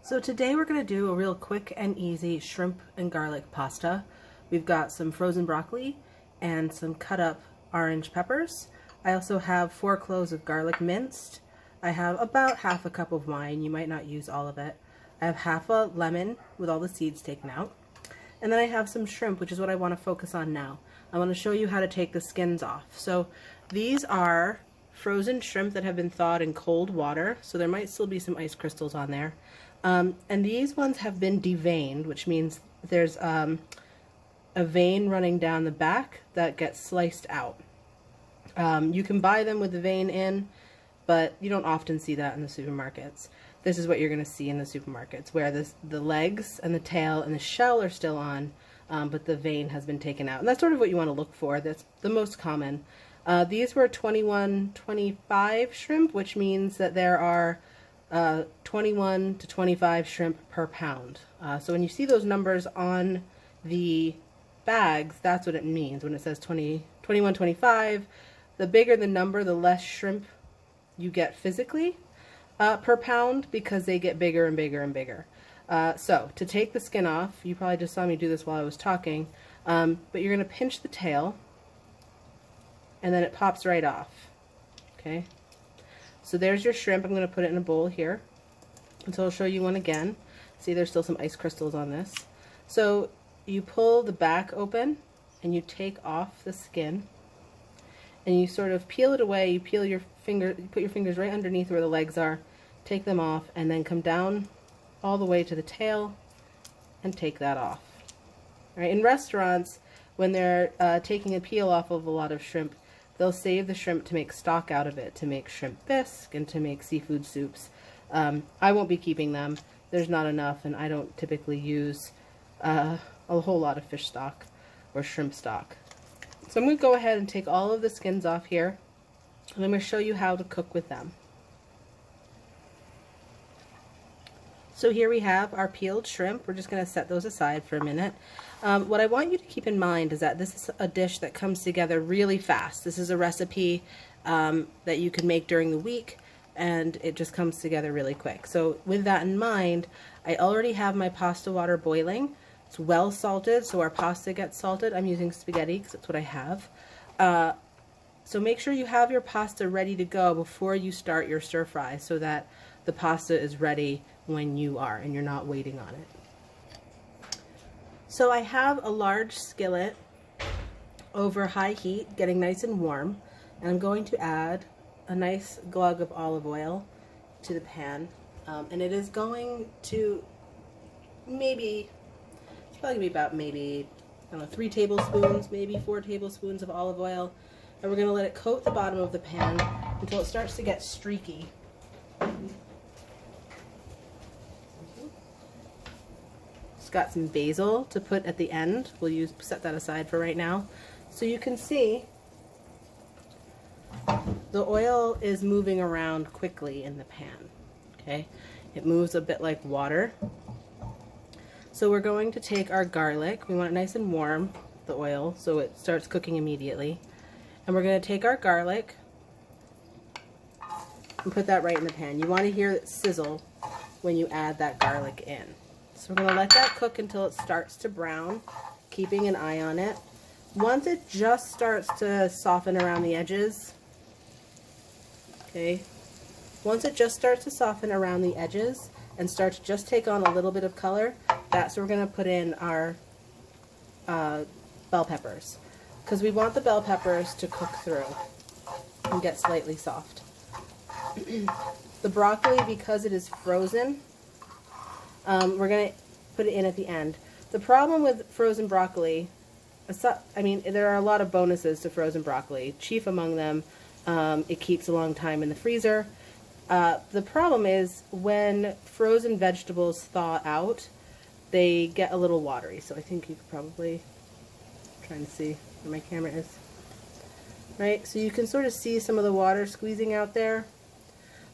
So today we're going to do a real quick and easy shrimp and garlic pasta. We've got some frozen broccoli and some cut up orange peppers. I also have 4 cloves of garlic minced. I have about half a cup of wine. You might not use all of it. I have half a lemon with all the seeds taken out. And then I have some shrimp, which is what I want to focus on now. I want to show you how to take the skins off. So these are frozen shrimp that have been thawed in cold water, so there might still be some ice crystals on there. And these ones have been deveined, which means there's a vein running down the back that gets sliced out. You can buy them with the vein in, but you don't often see that in the supermarkets. This is what you're going to see in the supermarkets, where the legs and the tail and the shell are still on, but the vein has been taken out. And that's sort of what you want to look for. That's the most common. These were 21-25 shrimp, which means that there are 21 to 25 shrimp per pound. So when you see those numbers on the bags, that's what it means when it says 21, 25. The bigger the number, the less shrimp you get physically per pound, because they get bigger and bigger and bigger. So to take the skin off, you probably just saw me do this while I was talking, but you're going to pinch the tail, and then it pops right off. Okay, so there's your shrimp. I'm going to put it in a bowl here, and so I'll show you one again. See, there's still some ice crystals on this. So you pull the back open and you take off the skin, and you sort of peel it away. You peel your finger, you put your fingers right underneath where the legs are, take them off, and then come down all the way to the tail and take that off. All right, in restaurants, when they're taking a peel off of a lot of shrimp, they'll save the shrimp to make stock out of it, to make shrimp bisque and to make seafood soups. I won't be keeping them. There's not enough, and I don't typically use a whole lot of fish stock or shrimp stock. So I'm going to go ahead and take all of the skins off here, and I'm going to show you how to cook with them. So here we have our peeled shrimp. We're just going to set those aside for a minute. What I want you to keep in mind is that this is a dish that comes together really fast. This is a recipe that you can make during the week, and it just comes together really quick. So with that in mind, I already have my pasta water boiling. It's well salted, so our pasta gets salted. I'm using spaghetti because that's what I have. So make sure you have your pasta ready to go before you start your stir fry, so that the pasta is ready when you are and you're not waiting on it. So I have a large skillet over high heat, getting nice and warm, and I'm going to add a nice glug of olive oil to the pan, and it is going to probably be about maybe, I don't know, 3 tablespoons, maybe 4 tablespoons of olive oil, and we're going to let it coat the bottom of the pan until it starts to get streaky. Got some basil to put at the end. We'll set that aside for right now. So you can see the oil is moving around quickly in the pan. Okay, it moves a bit like water. So we're going to take our garlic. We want it nice and warm, the oil, so it starts cooking immediately. And we're going to take our garlic and put that right in the pan. You want to hear it sizzle when you add that garlic in. So we're going to let that cook until it starts to brown, keeping an eye on it. Once it just starts to soften around the edges, okay, once it just starts to soften around the edges and start to just take on a little bit of color, that's where we're going to put in our bell peppers, because we want the bell peppers to cook through and get slightly soft. The broccoli, because it is frozen, we're going to put it in at the end. The problem with frozen broccoli, I mean, there are a lot of bonuses to frozen broccoli. Chief among them, it keeps a long time in the freezer. The problem is when frozen vegetables thaw out, they get a little watery. So I think you could probably, trying to see where my camera is. Right, so you can sort of see some of the water squeezing out there.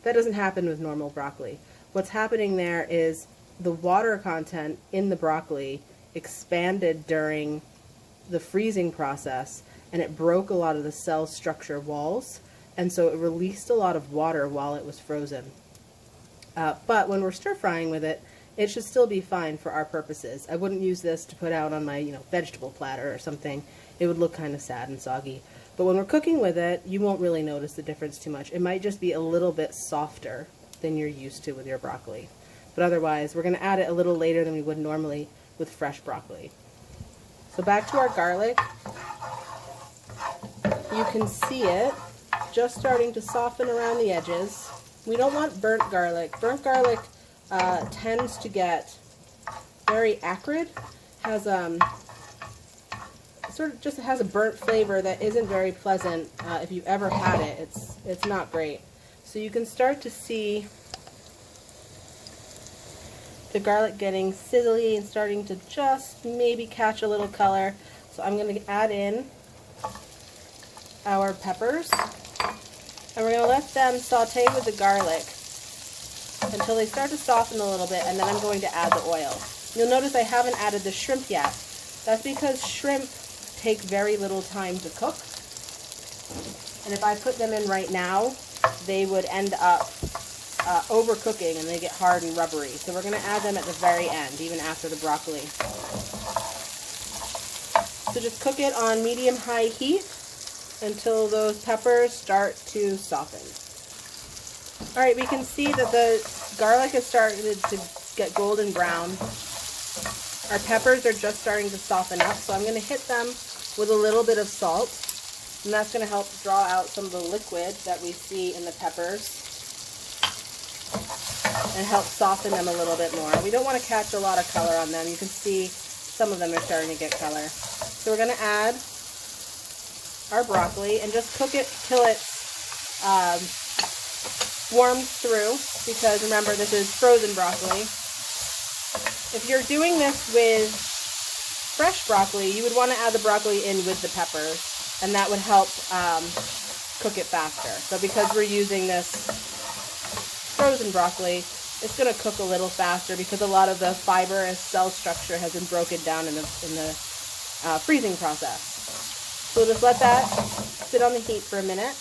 That doesn't happen with normal broccoli. What's happening there is the water content in the broccoli expanded during the freezing process, and it broke a lot of the cell structure walls, and so it released a lot of water while it was frozen. But when we're stir frying with it, it should still be fine for our purposes. I wouldn't use this to put out on my, vegetable platter or something. It would look kind of sad and soggy. But when we're cooking with it, you won't really notice the difference too much. It might just be a little bit softer than you're used to with your broccoli. But otherwise, we're going to add it a little later than we would normally with fresh broccoli. So back to our garlic. You can see it just starting to soften around the edges. We don't want burnt garlic. Burnt garlic tends to get very acrid, has sort of just has a burnt flavor that isn't very pleasant. If you've ever had it, it's not great. So you can start to see the garlic getting sizzly and starting to just maybe catch a little color. So I'm going to add in our peppers, and we're going to let them saute with the garlic until they start to soften a little bit, and then I'm going to add the oil. You'll notice I haven't added the shrimp yet. That's because shrimp take very little time to cook, and if I put them in right now, they would end up overcooking and they get hard and rubbery. So we're going to add them at the very end, even after the broccoli. So just cook it on medium-high heat until those peppers start to soften. Alright, we can see that the garlic has started to get golden brown. Our peppers are just starting to soften up, so I'm going to hit them with a little bit of salt, and that's going to help draw out some of the liquid that we see in the peppers and help soften them a little bit more. We don't want to catch a lot of color on them. You can see some of them are starting to get color. So we're going to add our broccoli and just cook it till it's warmed through, because remember, this is frozen broccoli. If you're doing this with fresh broccoli, you would want to add the broccoli in with the peppers, and that would help cook it faster. But because we're using this frozen broccoli, it's going to cook a little faster because a lot of the fiber and cell structure has been broken down in the freezing process. So we'll just let that sit on the heat for a minute.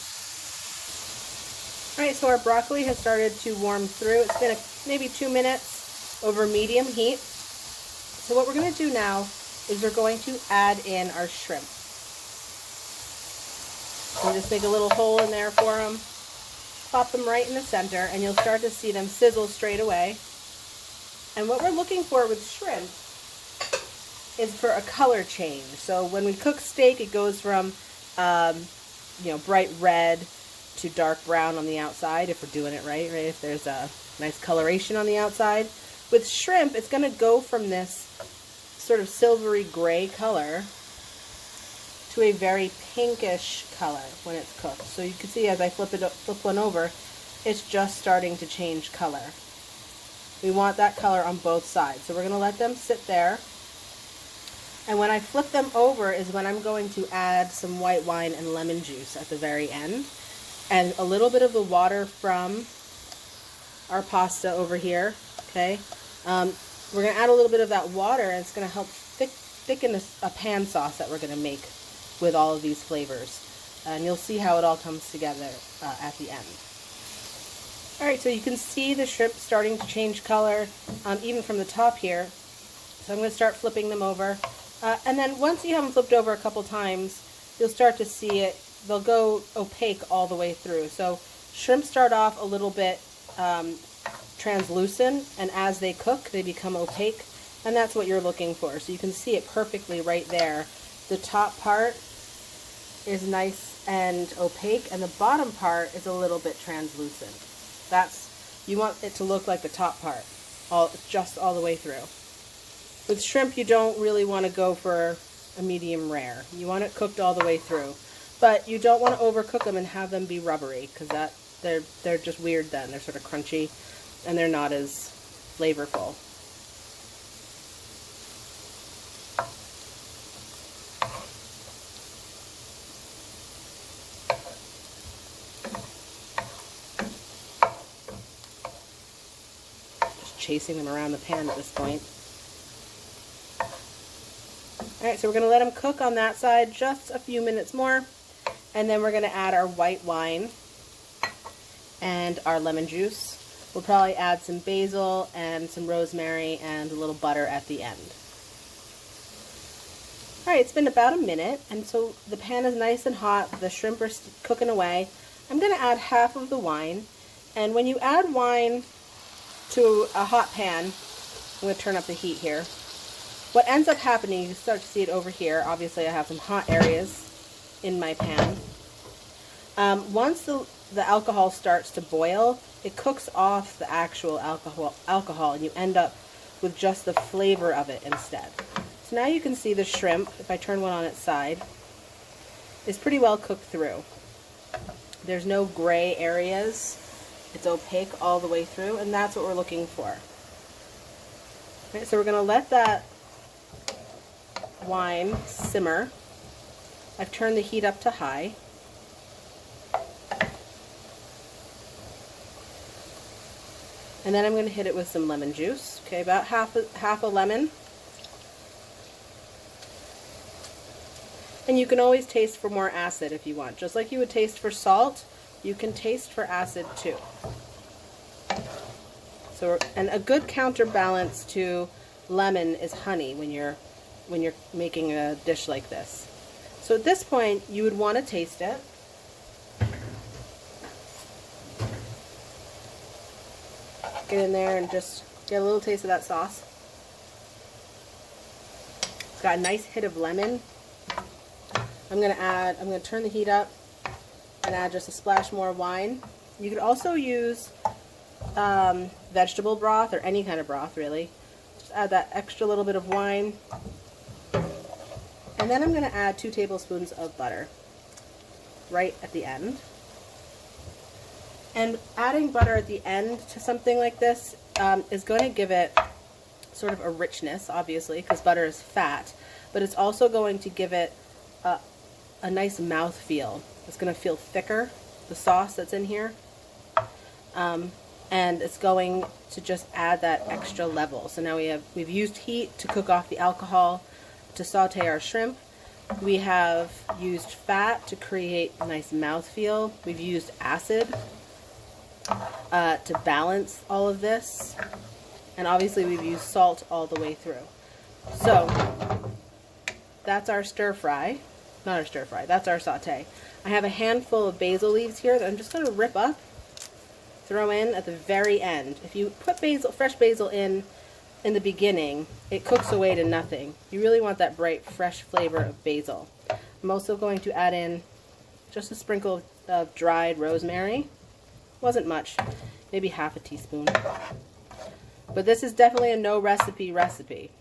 Alright, so our broccoli has started to warm through. It's been maybe 2 minutes over medium heat. So what we're going to do now is we're going to add in our shrimp. So just make a little hole in there for them. Pop them right in the center, and you'll start to see them sizzle straight away. And what we're looking for with shrimp is for a color change. So when we cook steak, it goes from bright red to dark brown on the outside, if we're doing it right, if there's a nice coloration on the outside. With shrimp, it's going to go from this sort of silvery gray color to a very pinkish color when it's cooked. So you can see as I flip one over, it's just starting to change color. We want that color on both sides. So we're going to let them sit there. And when I flip them over is when I'm going to add some white wine and lemon juice at the very end. And a little bit of the water from our pasta over here, okay? We're going to add a little bit of that water, and it's going to help thicken a pan sauce that we're going to make with all of these flavors. And you'll see how it all comes together at the end. Alright, so you can see the shrimp starting to change color, even from the top here. So I'm going to start flipping them over. And then once you have them flipped over a couple times, you'll start to see it. They'll go opaque all the way through. So shrimp start off a little bit translucent, and as they cook, they become opaque. And that's what you're looking for. So you can see it perfectly right there. The top part is nice and opaque, and the bottom part is a little bit translucent. You want it to look like the top part, just all the way through. With shrimp, you don't really want to go for a medium rare. You want it cooked all the way through. But you don't want to overcook them and have them be rubbery, because they're just weird then. They're sort of crunchy, and they're not as flavorful. Just chasing them around the pan at this point. Alright, so we're going to let them cook on that side just a few minutes more, and then we're going to add our white wine and our lemon juice. We'll probably add some basil and some rosemary and a little butter at the end. All right, it's been about a minute, and so the pan is nice and hot. The shrimp are cooking away. I'm going to add half of the wine, and when you add wine to a hot pan, I'm going to turn up the heat here. What ends up happening, you start to see it over here. Obviously, I have some hot areas in my pan. Once the alcohol starts to boil, it cooks off the actual alcohol, and you end up with just the flavor of it instead. So now you can see the shrimp, if I turn one on its side, is pretty well cooked through. There's no gray areas. It's opaque all the way through, and that's what we're looking for. Okay, so we're going to let that wine simmer. I've turned the heat up to high. And then I'm going to hit it with some lemon juice. Okay, about half a lemon. And you can always taste for more acid if you want. Just like you would taste for salt, you can taste for acid too. So, and a good counterbalance to lemon is honey when you're making a dish like this. So at this point, you would want to taste it. Get in there and just get a little taste of that sauce. It's got a nice hit of lemon. I'm going to turn the heat up and add just a splash more wine. You could also use vegetable broth or any kind of broth, really. Just add that extra little bit of wine. And then I'm going to add 2 tablespoons of butter right at the end. And adding butter at the end to something like this is going to give it sort of a richness, obviously, because butter is fat, but it's also going to give it a nice mouth feel. It's going to feel thicker, the sauce that's in here, and it's going to just add that extra level. So now we've used heat to cook off the alcohol, to saute our shrimp. We have used fat to create a nice mouth feel. We've used acid to balance all of this, and obviously we've used salt all the way through. So that's our stir fry. Not our stir fry, that's our saute. I have a handful of basil leaves here that I'm just going to rip up, throw in at the very end. If you put fresh basil in the beginning, it cooks away to nothing. You really want that bright, fresh flavor of basil. I'm also going to add in just a sprinkle of dried rosemary. Wasn't much, maybe half a teaspoon. But this is definitely a no recipe.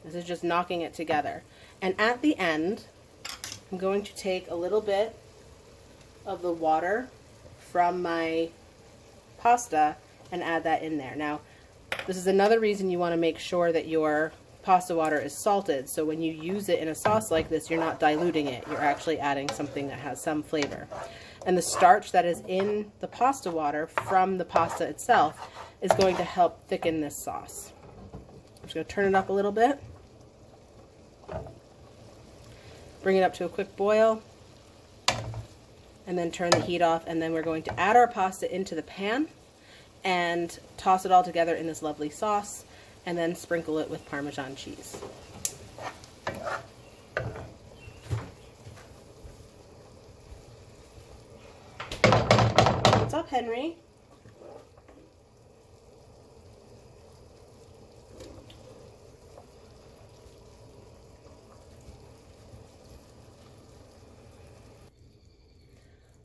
This is just knocking it together. And at the end, I'm going to take a little bit of the water from my pasta and add that in there. Now, this is another reason you want to make sure that your pasta water is salted, so when you use it in a sauce like this, you're not diluting it. You're actually adding something that has some flavor. And the starch that is in the pasta water from the pasta itself is going to help thicken this sauce. I'm just going to turn it up a little bit. Bring it up to a quick boil. And then turn the heat off, and then we're going to add our pasta into the pan and toss it all together in this lovely sauce, and then sprinkle it with Parmesan cheese. What's up, Henry?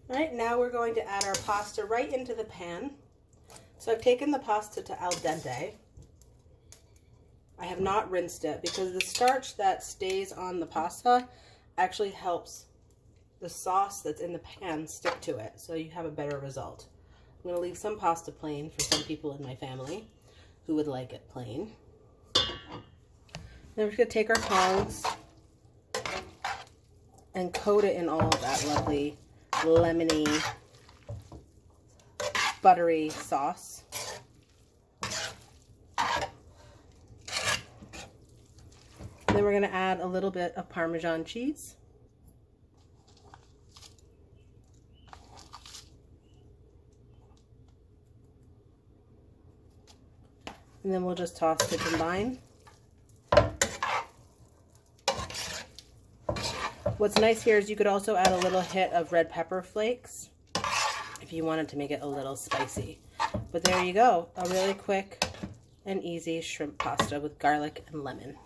Alright, now we're going to add our pasta right into the pan. So I've taken the pasta to al dente. I have not rinsed it because the starch that stays on the pasta actually helps the sauce that's in the pan stick to it, so you have a better result. I'm going to leave some pasta plain for some people in my family who would like it plain. Then we're just going to take our tongs and coat it in all of that lovely lemony, buttery sauce. Then we're going to add a little bit of Parmesan cheese. And then we'll just toss to combine. What's nice here is you could also add a little hit of red pepper flakes if you wanted to make it a little spicy. But there you go, a really quick and easy shrimp pasta with garlic and lemon.